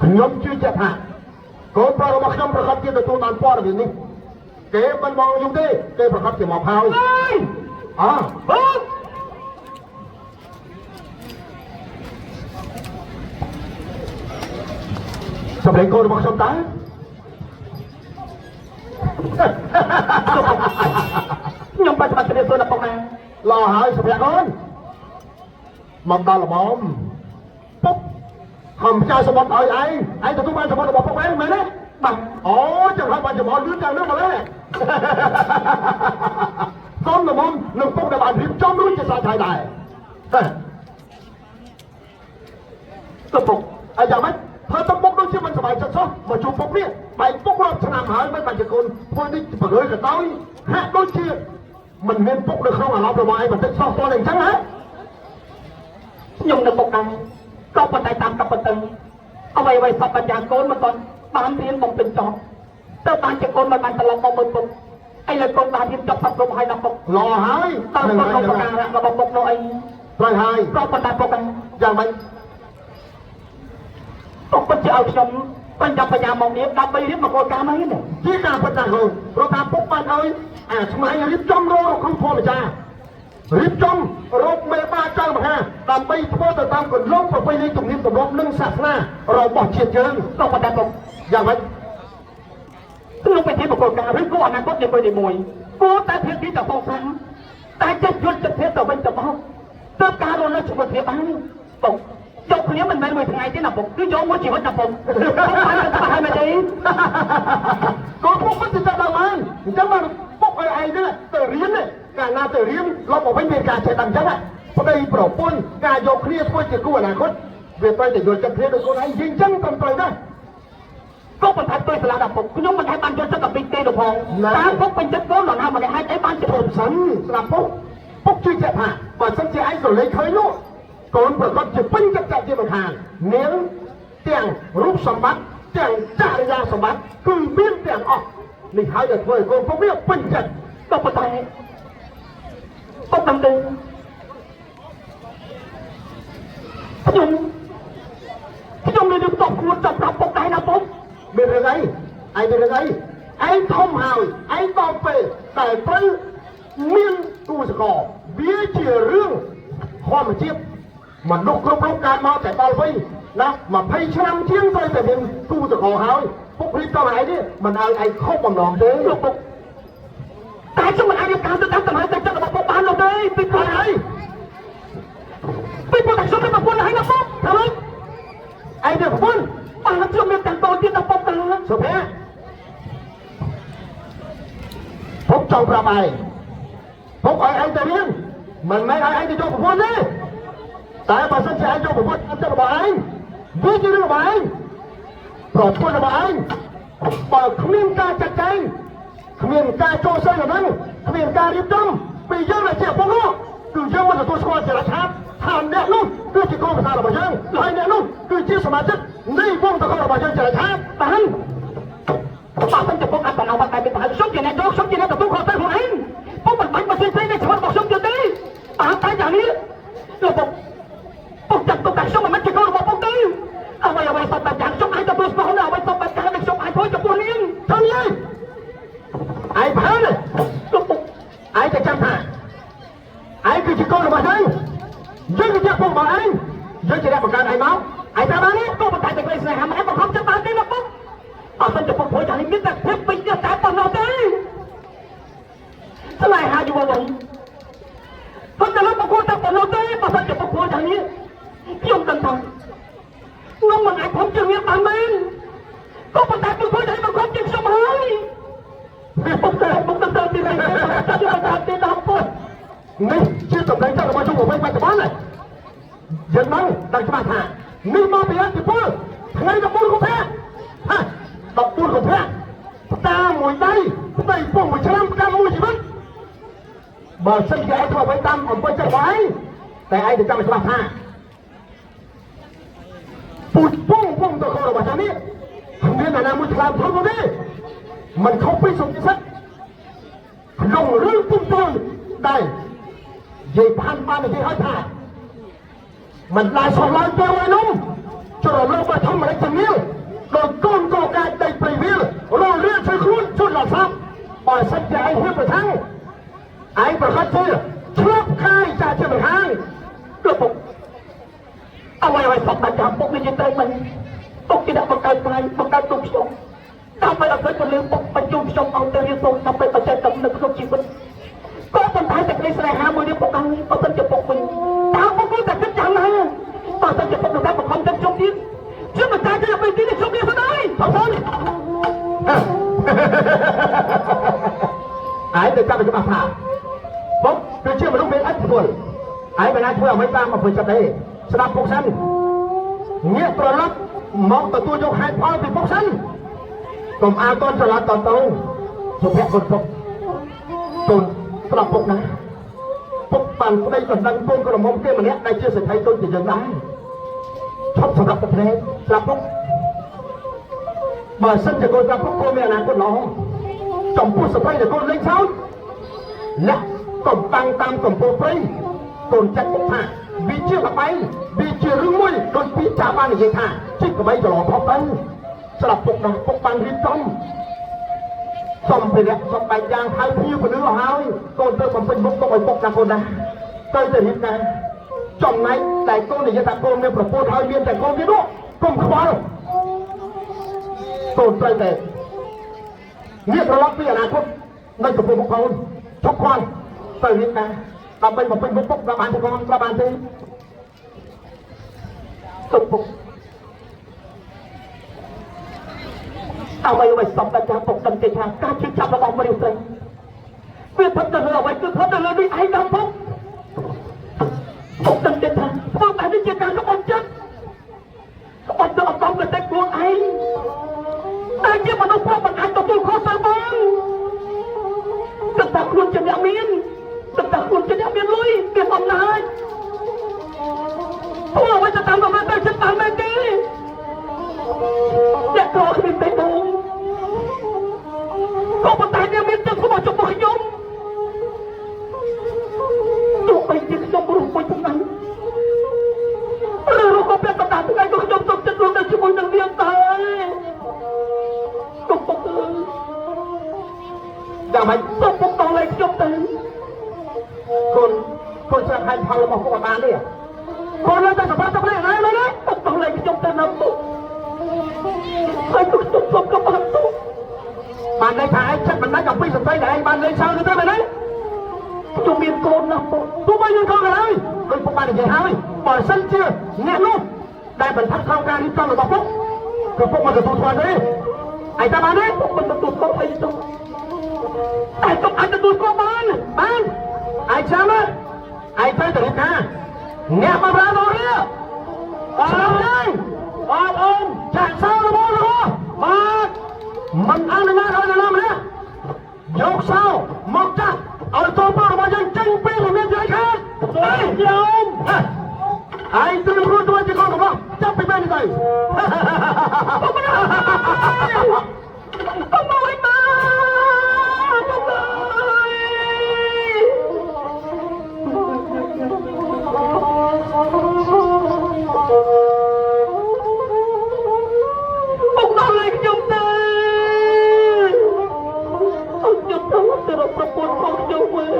ខ្ញុំជឿជាក់ថាកូនប្រុសរបស់ខ្ញុំប្រកាសជាទទួលបានព័ត៌មាននេះគេមិនមកយូរទេគេប្រកាសជាមកហើយសម្លេងកូនរបស់ខ្ញុំតើខ្ញុំបាច់បាត់ទៅដល់ពុកណាឡោះហើយសម្រាប់កូនមកដល់ល្មមពុកខំចៅសម្បត្តិឲ្យឯងទទួលបានសម្បត្តិរបស់ពុកឯងមែនទេបាទអូចឹងហើយបានចំហលលឿនយ៉ាងនេះមកហើយកូនល្មមនឹងពុកដែលបានរៀបចំរួចជាស្រេចហើយដែរទៅពុកអាយ៉ាងម៉េចធ្វើទៅពុកដូចជាមិនសប្បាយចិត្តសោះមកជួបពុកនេះបែកពុករាប់ឆ្នាំហើយមិនបានជាកូនធ្វើនេះបរើក៏ដោយហាក់ដូចជាមិនមានពុកនៅក្នុងអារម្មណ៍របស់ឯងបន្តិចសោះតើអញ្ចឹងហ៎ខ្ញុំនៅពុកដែរក៏ប៉ុន្តែតាមកាប់បន្ទឹងអ្វីសពបញ្ញាកូនមិនទាន់បានរៀនបំពេញចប់ទៅបានជាកូនមិនបានត្រឡប់មកមើលពុកឥឡូវកូនបានរៀនចប់សគ្រប់ហើយដល់ពុកឡោះហើយតើពុកក្នុងប្រការរបស់ពុកនោះអីត្រូវហើយក៏ប៉ុន្តែពុកយ៉ាងម៉េចពុកពិតជាឲ្យខ្ញុំបញ្ចប់បញ្ញាមកនេះដើម្បីរៀបមកគោលការណ៍ហ្នឹងជាការពិតណាស់ហើយព្រោះថាពុកបានឲ្យអាស្មៃរៀបចំរកក្នុងធម៌ម្ចាស់រៀបចំរកមេបាចៅមហាដើម្បីធ្វើទៅតាមគន្លងប្រពៃណីទំនៀមទម្លាប់និងសាសនារបស់ជាតិយើងក៏ប៉ុន្តែពុកយ៉ាងម៉េចក្នុងពិធីមង្គលការឬក៏អនាគតនីមួយគួរតែភាគីទៅផងសិនតែចិត្តយល់ចិត្តភាពទៅវិញទៅមកទើបការរស់នៅជីវិតភាពបានពុកយកគ្នាមិនមែនមួយថ្ងៃទេណាពុកគឺយកមួយជីវិតណាពុកបានហើយមែនទេកូនពុកមិនទៅដល់ហើយអញ្ចឹងមកពុកឲ្យឯងទៅរៀនកាលណាទៅរៀនឡប់មកវិញមានការចេះដឹងអញ្ចឹងប្តីប្រពន្ធការយកគ្នាធ្វើជាគូអនាគតវាត្រូវតែយល់ចិត្តគ្នាដោយខ្លួនឯងយីអញ្ចឹងត្រឹមត្រូវណាស់ក៏ប៉ុន្តែtôiស្លាប់ដល់ពុកខ្ញុំមិនដែលបានយល់ចិត្តដល់ពីទេទៅផងតើពុកពេញចិត្តកូនដល់ណាមកហេតុអីបានជាពុកសិនស្រាប់ពុកជឿជាក់ថាបើសិនជាឯងក៏លេចឃើញនោះកូនប្រកបជាពេញចិត្តជាមិនខាននាងទាំងរូបសម្បត្តិទាំងចរិយាសម្បត្តិគឺមានទាំងអស់នេះហើយដែលធ្វើឲ្យកូនពុកវាពេញចិត្តក៏ប៉ុន្តែពុកដឹងទេខ្ញុំមានរឿងតបខ្លួនចាប់ប្រាប់ពុកដែរណាពុកមានរឿងអីឯងមានរឿងអីឯងធំហើយឯងដល់ពេលតែត្រូវមានគូសកលវាជារឿងធម្មជាតិមនុស្សគ្រប់រូបកើតមកតែដល់វិញណា20ឆ្នាំជាងទៅតែមានគូសកលហើយពុករៀបចំឯងនេះមិនឲ្យឯងខុសបំណងទេពុកតែខ្ញុំមិនអាចរៀបការទៅតាមតម្រូវតែចិត្តរបស់ពុកបាននោះទេពីព្រោះហើយពីព្រោះតែខ្ញុំមានប្រពន្ធហើយណាពុកហើយឯងមានប្រពន្ធបានខ្ញុំមានទាំងតូចទៀតដល់ពុកទៅសុភ័ក្រពុកចង់ប្រាប់ឯងពុកឲ្យឯងទៅរៀនមិនមែនឲ្យឯងទៅយកប្រពន្ធទេតែបើសិនជាឯងយកប្រពន្ធទៅរបស់ឯងវាជារឿងរបស់ឯងប្រពន្ធរបស់ឯងបើគ្មានការចាត់ចែងគ្មានការចូលស័យហ្នឹងគ្មានការរៀបចំពីយើងដែលជាពុកនោះគឺយើងមិនទទួលស្គាល់ជារដ្ឋាភិបាលថាអ្នកនោះគឺជាកូនប្រសារបស់យើងហើយអ្នកនោះគឺជាសមាជិកនៃវងតករបស់យើងជារដ្ឋាភិបាលបានមិនចំពោះអត្តនោម័តតែមានតែខ្ញុំជាអ្នកយកខ្ញុំជាអ្នកទទួលខុសត្រូវខ្លួនឯងពុកមិនបាច់មកផ្សេងនៃជីវិតរបស់ខ្ញុំទៀតទេបានតែយ៉ាងនេះលោកពុកចាប់ទុកតែខ្ញុំមិនជាកូនរបស់ពុកទេអ្វីសពតែយ៉ាងខ្ញុំអាចទទួលស្គាល់នៅអ្វីសពតែការដែលខ្ញុំអាចធ្វើចំពោះនាងធំយាយឯងផើនេះលោកពុកឯងតែចាំថាឯងគឺជាកូនរបស់យើងយើងគឺជាពុករបស់ឯងយើងជាអ្នកបង្កើតឯងមកឯងតាមនេះក៏ប៉ុន្តែតែក្តីស្នេហាមិនបង្ខំចិត្តបានទេលោកពុកអត់សិនចំពោះព្រោះយ៉ាងនេះមានតែភាពពេញចិត្តតែប៉ុណ្ណោះទេស្នេហាយូរវែងប៉ុន្តែលោកពុកគួរតែប៉ុណ្ណោះទេបើសិនចំពោះព្រោះយ៉ាងនេះខ្ញុំដឹងថាខ្ញុំមិនអាចខ្ញុំជឿមានបានមែនក៏ប៉ុន្តែពុកធ្វើតែបង្ខំចិត្តខ្ញុំហើយពុកទៅទីនេះខ្ញុំមិនអាចទីដល់ពុកនេះជាតម្លៃចិត្តរបស់យើងអ្វីបច្ចុប្បន្នយើងដឹងច្បាស់ថានេះមកពីអតិពលថ្ងៃ14កុម្ភៈ14កុម្ភៈផ្កាមួយដៃផ្ទៃពោះមួយឆ្នាំផ្កាមួយជីវិតបើសិនជាឯងធ្វើអ្វីតាមអំពើចិត្តរបស់ឯងតែឯងទៅចាំច្បាស់ថាពូជពងវងតករបស់ចានេះគ្មានអ្នកណាមួយឆ្លាមធំទេមិនខុសពីសុខចិត្តក្នុងរឿងពុំទៅដែរនិយាយបាននិយាយឲ្យថាមិនឡាយសោះឡើយទៅឯនោះចុះរលកបើធំមិនជំនឿ អ្វីសពតាចាំពុកនេះទៅមិនពុកគេដាក់បង្កើតផ្នែកបង្កើតទុកខ្ញុំដើម្បីឲ្យទៅលើពុកបញ្ជូនខ្ញុំឲ្យទៅរៀនសូត្រដើម្បីបច្ចេកទេសនៅក្នុងជីវិតក៏ប៉ុន្តែតែក្តីស្នេហាមួយនេះពុកអើយបើមិនជាពុកវិញតើពុកគួរតែគិតយ៉ាងណាបើមិនជាពុកតែបង្ខំចិត្តខ្ញុំទៀតជាមិនតែទៅពេលទីនេះខ្ញុំមានស្ដីបងប្អូនឯងទៅចាំច្បាស់ថាពុកគឺជាមនុស្សមានឥទ្ធិពលឯងមិនអាចធ្វើអ្វីតាមអំពើចិត្តទេស្ដាប់ពុកសិនងាកត្រឡប់មកទទួលយកហេតុផលពីពុកសិនកុំអាលតនច្រឡំតទៅសុភ័ក្រគុណពុកកូនស្ដាប់ពុកណាពុកបានស្ដីដណ្ដឹងកូនក្រមុំគេម្នាក់ដែលជាសេដ្ឋីដូចជាយើងដែរឈប់សម្រាប់ប្រទេសស្ដាប់ពុកបើសិនជាកូនស្ដាប់ពុកគួរមានអនាគតល្អចំពោះសភ័យដែលកូនលេងសើចលាក់កំតាំងតាមកំពូលព្រៃកូនចាត់ពុកថាវាជាល្បែងវាជារឿងមួយដូចពីចាបាននិយាយថាជិះក្បីច្រឡំផុសទៅស្ដាប់ពុកណាពុកបានរៀបចំសំភារៈសំបែងយ៉ាងហៅភ្ញៀវពលឺហើយកូនទៅបំពេញមុខទុកឲ្យពុកណាកូនណាទៅទៅរៀបការចំណែកតែកូននិយាយថាកូនមានប្រពន្ធហើយមានតែកូនទៀតនោះកុំខ្វល់កូនត្រូវតែងាកត្រឡប់ពីអនាគតនៅចំពោះមុខកូនជប់ខ្វល់ទៅរៀបការដើម្បីបំពេញមុខពុកដល់បានទេកូនដល់បានទេទុកពុកអ្វីសពតែចាំពុកដឹងទេថាការជិះចាប់របស់មនុស្សស្រីវាផុតទៅលើអ្វីគឺផុតទៅលើនេះឯងដល់ពុកពុកដឹងទេថាធ្វើបែបនេះជាការក្បត់ចិត្តក្បត់ទៅអត់ទៅតែខ្លួនឯងតែជាមនុស្សពុកមិនអាចទទួលខុសត្រូវបានទឹកតែខ្លួនជាអ្នកមានទឹកតែខ្លួនជាអ្នកមានលុយមានអំណាចធ្វើអ្វីទៅតាមកម្លាំងតែចិត្តបានមែនទេអ្នកក្រគ្មានតែបងក៏ប៉ុន្តែអ្នកមានចិត្តស្មោះចំពោះខ្ញុំទោះបីជាខ្ញុំរស់មួយថ្ងៃឬក៏ពេលកណ្ដាលថ្ងៃក៏ខ្ញុំទុកចិត្តរស់នៅជាមួយនឹងនាងដែរក៏ពុកអើយយ៉ាងម៉េចទៅពុកដល់លេខខ្ញុំទៅកូនស្រាប់ហេតុផលរបស់ពុកបានទេកូននៅតែសម្រាប់ទៅនេះណាឡើយពុកដល់លេខខ្ញុំទៅណាពុកហើយទុកទុកក៏បានទុកបានន័យថាឯងចិត្តមិនដាច់អំពីសន្តិដែលឯងបានលេងសើចទៅមែនទេខ្ញុំមានកូនណាស់ពុកទោះបីមានកូនក៏ដោយដូចពុកបាននិយាយហើយបើសិនជាអ្នកនោះដែលបន្ថែមក្នុងការរៀបចំរបស់ពុកគឺពុកមិនទទួលស្គាល់ទេឯងតែបានទេពុកមិនទទួលស្គាល់អីទៅតែទុកអាចទទួលស្គាល់បានឯងចាំមើលឯងត្រូវទៅរៀបការអ្នកបម្រើមកនេះអើយបងអូនចាក់សោរបស់បាទមិនអនុញ្ញាតឲ្យនរណាម្នាក់យកសោមកចាក់ឲ្យតបរបស់យើងចេញពីរមានជាខាតខ្ញុំឯងត្រូវរួចទៅជាកូនរបស់ចាប់ពីbênនេះទៅបងមកវិញមកខ្ញុំទៅខ្ញុំទៅទៅរកប្រពន្ធរបស់ខ្ញុំវិញ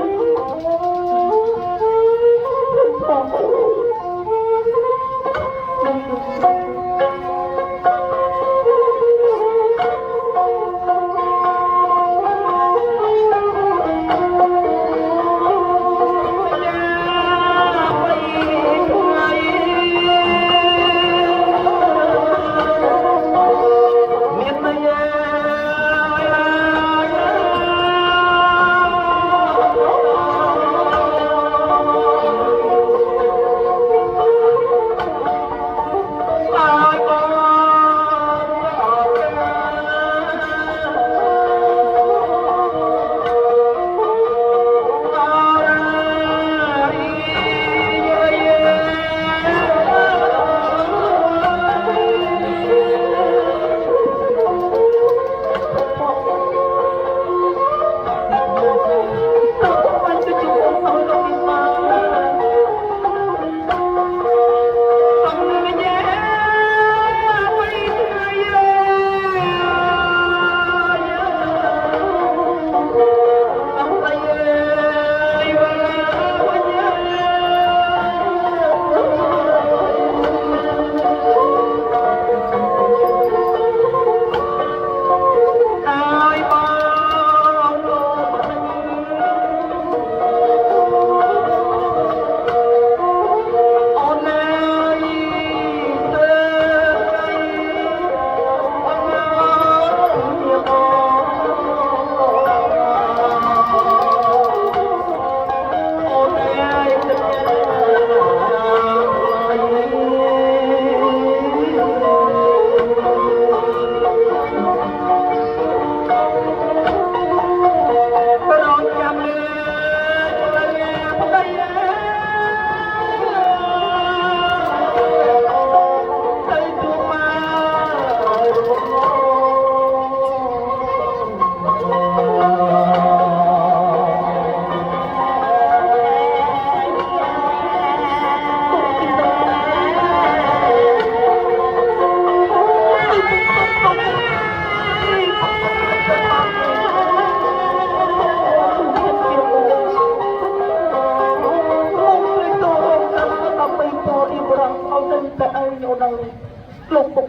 លោកពុក